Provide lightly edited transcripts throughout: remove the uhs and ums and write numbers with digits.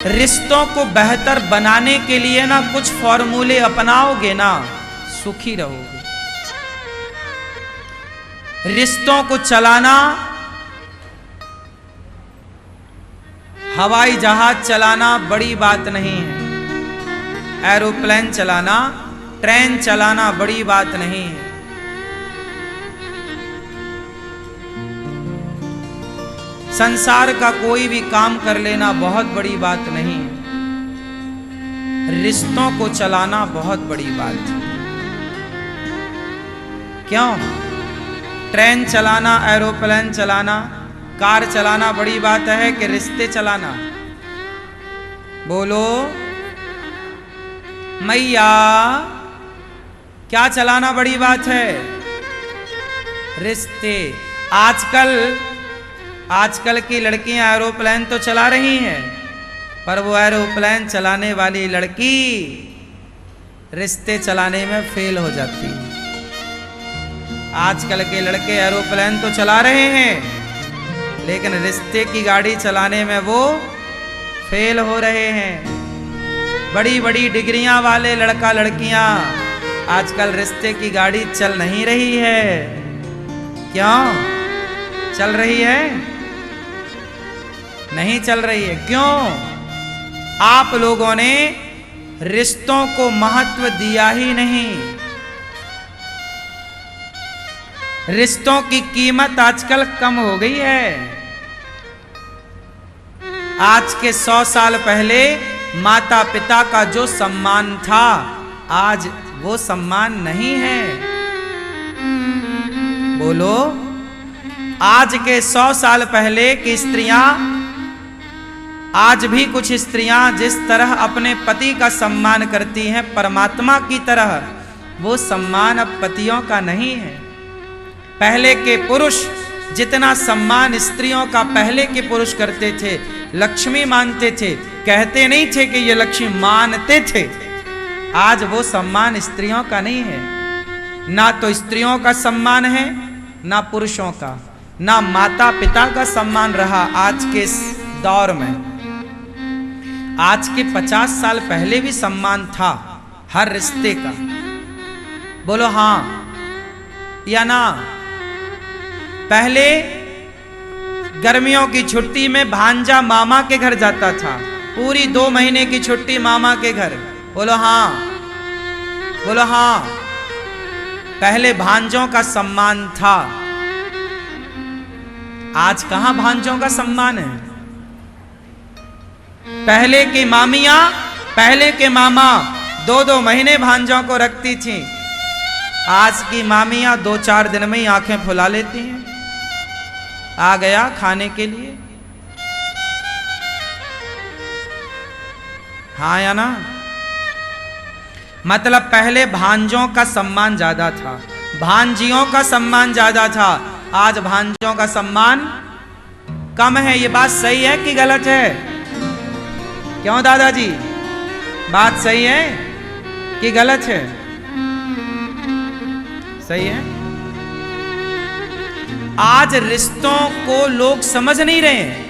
रिश्तों को बेहतर बनाने के लिए ना कुछ फॉर्मूले अपनाओगे ना, सुखी रहोगे। रिश्तों को चलाना, हवाई जहाज चलाना बड़ी बात नहीं है, एरोप्लेन चलाना, ट्रेन चलाना बड़ी बात नहीं है। संसार का कोई भी काम कर लेना बहुत बड़ी बात नहीं है, रिश्तों को चलाना बहुत बड़ी बात है। क्यों? ट्रेन चलाना, एरोप्लेन चलाना, कार चलाना बड़ी बात है कि रिश्ते चलाना? बोलो मैया, क्या चलाना बड़ी बात है? रिश्ते। आजकल की लड़कियां एरोप्लेन तो चला रही हैं, पर वो एरोप्लेन चलाने वाली लड़की रिश्ते चलाने में फेल हो जाती है। आजकल के लड़के एरोप्लेन तो चला रहे हैं, लेकिन रिश्ते की गाड़ी चलाने में वो फेल हो रहे हैं। बड़ी बड़ी डिग्रियां वाले लड़का लड़कियां आजकल रिश्ते की गाड़ी चल नहीं रही है। क्यों चल रही है? नहीं चल रही है। क्यों? आप लोगों ने रिश्तों को महत्व दिया ही नहीं। रिश्तों की कीमत आजकल कम हो गई है। आज के 100 साल पहले माता पिता का जो सम्मान था, आज वो सम्मान नहीं है। बोलो, आज के 100 साल पहले की स्त्रियां, आज भी कुछ स्त्रियां जिस तरह अपने पति का सम्मान करती हैं परमात्मा की तरह, वो सम्मान अब पतियों का नहीं है। पहले के पुरुष जितना सम्मान स्त्रियों का पहले के पुरुष करते थे, लक्ष्मी मानते थे, कहते नहीं थे कि ये लक्ष्मी, मानते थे। आज वो सम्मान स्त्रियों का नहीं है। ना तो स्त्रियों का सम्मान है, ना पुरुषों का, ना माता पिता का सम्मान रहा आज के इस दौर में। आज के 50 साल पहले भी सम्मान था हर रिश्ते का। बोलो हां या ना? पहले गर्मियों की छुट्टी में भांजा मामा के घर जाता था, पूरी 2 महीने की छुट्टी मामा के घर। बोलो हां, बोलो हां। पहले भांजों का सम्मान था, आज कहां भांजों का सम्मान है? पहले की मामियां, पहले के मामा 2-2 महीने भांजों को रखती थी। आज की मामियां 2-4 दिन में ही आंखें फुला लेती हैं, आ गया खाने के लिए। हाँ या ना? मतलब पहले भांजों का सम्मान ज्यादा था, भांजियों का सम्मान ज्यादा था। आज भांजों का सम्मान कम है। ये बात सही है कि गलत है? क्यों दादाजी, बात सही है कि गलत है? सही है। आज रिश्तों को लोग समझ नहीं रहे हैं।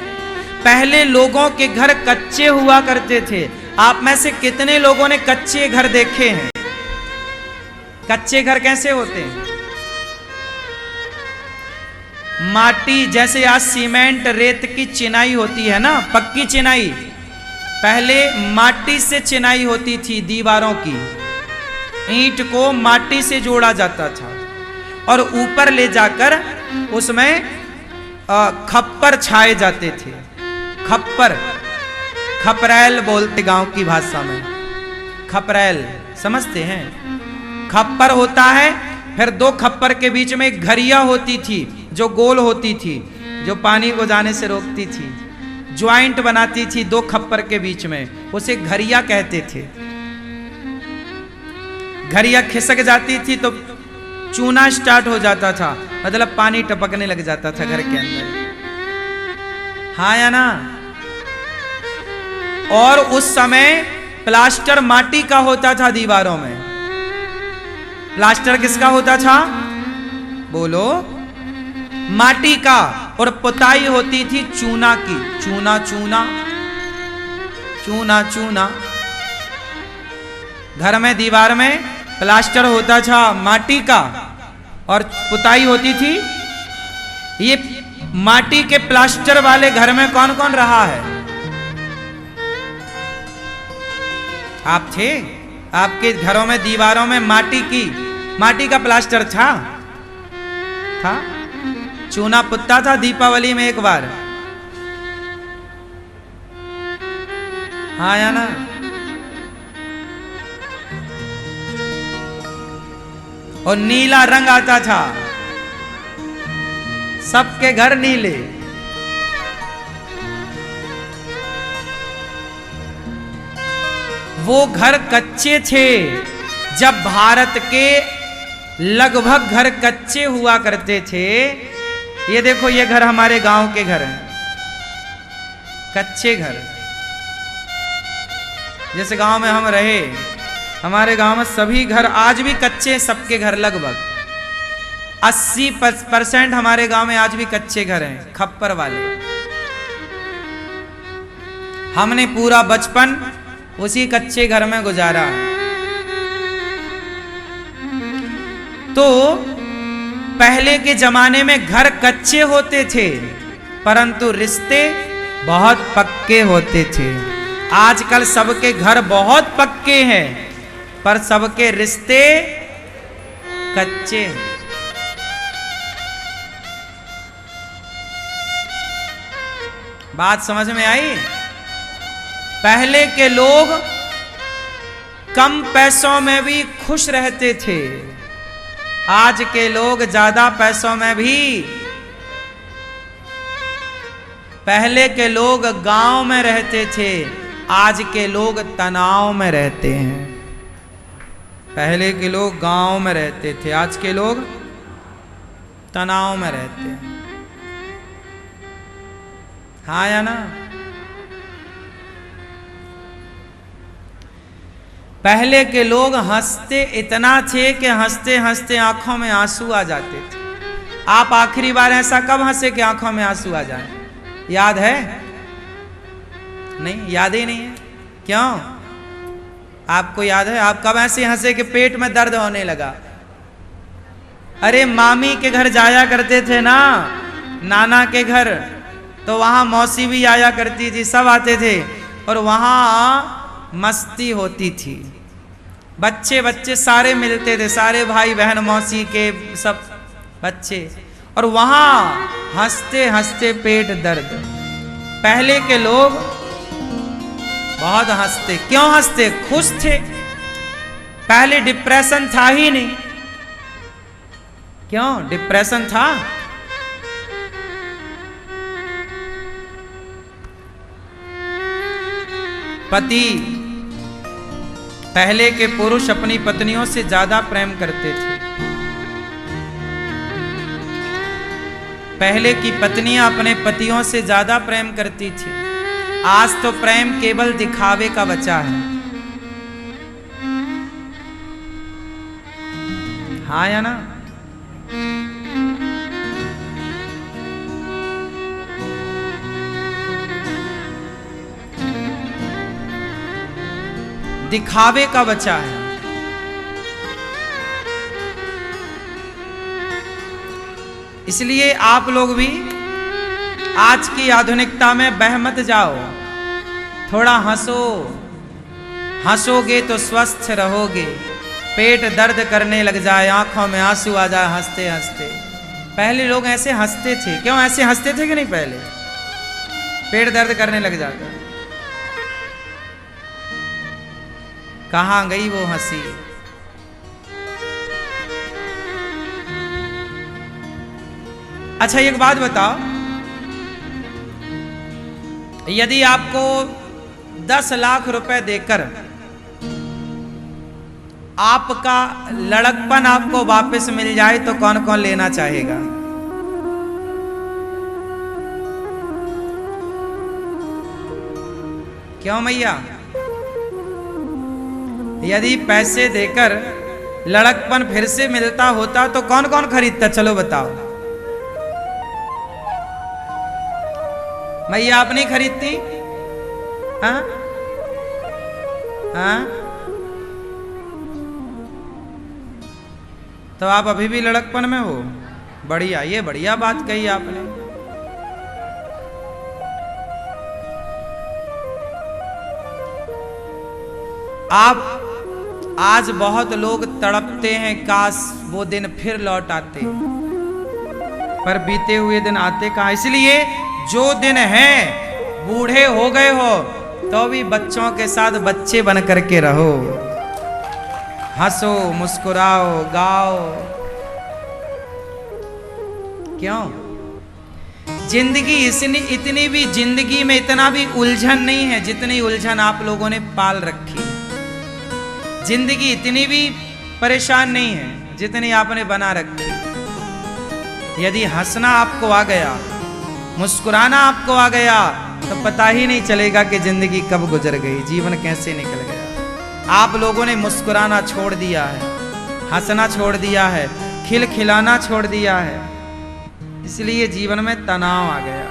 पहले लोगों के घर कच्चे हुआ करते थे। आप में से कितने लोगों ने कच्चे घर देखे हैं? कच्चे घर कैसे होते हैं? माटी, जैसे आज सीमेंट रेत की चिनाई होती है ना, पक्की चिनाई, पहले माटी से चिनाई होती थी। दीवारों की ईंट को माटी से जोड़ा जाता था और ऊपर ले जाकर उसमें खप्पर छाए जाते थे। खप्पर, खपरैल बोलते गांव की भाषा में, खपरैल समझते हैं? खप्पर होता है, फिर 2 खप्पर के बीच में एक घरिया होती थी जो गोल होती थी, जो पानी को जाने से रोकती थी, ज्वाइंट बनाती थी 2 खप्पर के बीच में, उसे घरिया कहते थे। घरिया खिसक जाती थी तो चूना स्टार्ट हो जाता था, मतलब पानी टपकने लग जाता था घर के अंदर। हाँ या ना? और उस समय प्लास्टर माटी का होता था दीवारों में। प्लास्टर किसका होता था? बोलो, माटी का। और पुताई होती थी चूना की। चूना, चूना, चूना चूना। घर में दीवार में प्लास्टर होता था माटी का और पुताई होती थी। ये माटी के प्लास्टर वाले घर में कौन कौन रहा है? आप थे? आपके घरों में दीवारों में माटी का प्लास्टर था? चूना पुतता था दीपावली में एक बार, हाँ या ना? और नीला रंग आता था, सबके घर नीले। वो घर कच्चे थे। जब भारत के लगभग घर कच्चे हुआ करते थे। ये देखो, ये घर हमारे गांव के घर हैं, कच्चे घर। जिस गांव में हम रहे, हमारे गांव में सभी घर आज भी कच्चे, सबके घर लगभग 80% हमारे गांव में आज भी कच्चे घर हैं, खप्पर वाले। हमने पूरा बचपन उसी कच्चे घर में गुजारा। तो पहले के जमाने में घर कच्चे होते थे, परंतु रिश्ते बहुत पक्के होते थे। आजकल सबके घर बहुत पक्के हैं, पर सबके रिश्ते कच्चे हैं। बात समझ में आई? पहले के लोग कम पैसों में भी खुश रहते थे। आज के लोग ज्यादा पैसों में भी। पहले के लोग गांव में रहते थे, आज के लोग तनाव में रहते हैं। पहले के लोग गांव में रहते थे, आज के लोग तनाव में रहते हैं। हाँ या ना? पहले के लोग हंसते इतना थे कि हंसते हंसते आंखों में आंसू आ जाते थे। आप आखिरी बार ऐसा कब हंसे कि आंखों में आंसू आ जाए? याद है? नहीं, याद ही नहीं है। क्यों? आपको याद है? आप कब ऐसे हंसे कि पेट में दर्द होने लगा? अरे मामी के घर जाया करते थे ना, नाना के घर, तो वहां मौसी भी आया करती थी, सब आते थे और वहां मस्ती होती थी। बच्चे बच्चे सारे मिलते थे, सारे भाई बहन मौसी के सब बच्चे, और वहां हंसते हंसते पेट दर्द। पहले के लोग बहुत हंसते। क्यों हंसते? खुश थे। पहले डिप्रेशन था ही नहीं। क्यों डिप्रेशन था? पति, पहले के पुरुष अपनी पत्नियों से ज्यादा प्रेम करते थे। पहले की पत्नियां अपने पतियों से ज्यादा प्रेम करती थी। आज तो प्रेम केवल दिखावे का बचा है। हाँ या ना? दिखावे का बचा है। इसलिए आप लोग भी आज की आधुनिकता में बह मत जाओ। थोड़ा हंसो, हंसोगे तो स्वस्थ रहोगे। पेट दर्द करने लग जाए, आंखों में आंसू आ जाए हंसते हंसते। पहले लोग ऐसे हंसते थे। क्यों ऐसे हंसते थे कि नहीं? पहले पेट दर्द करने लग जाता। कहां गई वो हंसी? अच्छा एक बात बताओ, यदि आपको 10 लाख रुपए देकर आपका लड़कपन आपको वापस मिल जाए तो कौन कौन लेना चाहेगा? क्यों मैया? यदि पैसे देकर लड़कपन फिर से मिलता होता तो कौन कौन खरीदता? चलो बताओ। मैया आप नहीं खरीदती? हाँ? हाँ? तो आप अभी भी लड़कपन में हो। बढ़िया, ये बढ़िया बात कही आपने। आप आज बहुत लोग तड़पते हैं, काश वो दिन फिर लौट आते, पर बीते हुए दिन आते कहाँ। इसलिए जो दिन है, बूढ़े हो गए हो तो भी बच्चों के साथ बच्चे बन करके रहो, हंसो, मुस्कुराओ, गाओ। क्यों? जिंदगी इतनी भी जिंदगी में इतना भी उलझन नहीं है जितनी उलझन आप लोगों ने पाल रखी। जिंदगी इतनी भी परेशान नहीं है जितनी आपने बना रखी। यदि हंसना आपको आ गया, मुस्कुराना आपको आ गया, तो पता ही नहीं चलेगा कि जिंदगी कब गुजर गई, जीवन कैसे निकल गया। आप लोगों ने मुस्कुराना छोड़ दिया है, हंसना छोड़ दिया है, खिलखिलाना छोड़ दिया है, इसलिए जीवन में तनाव आ गया।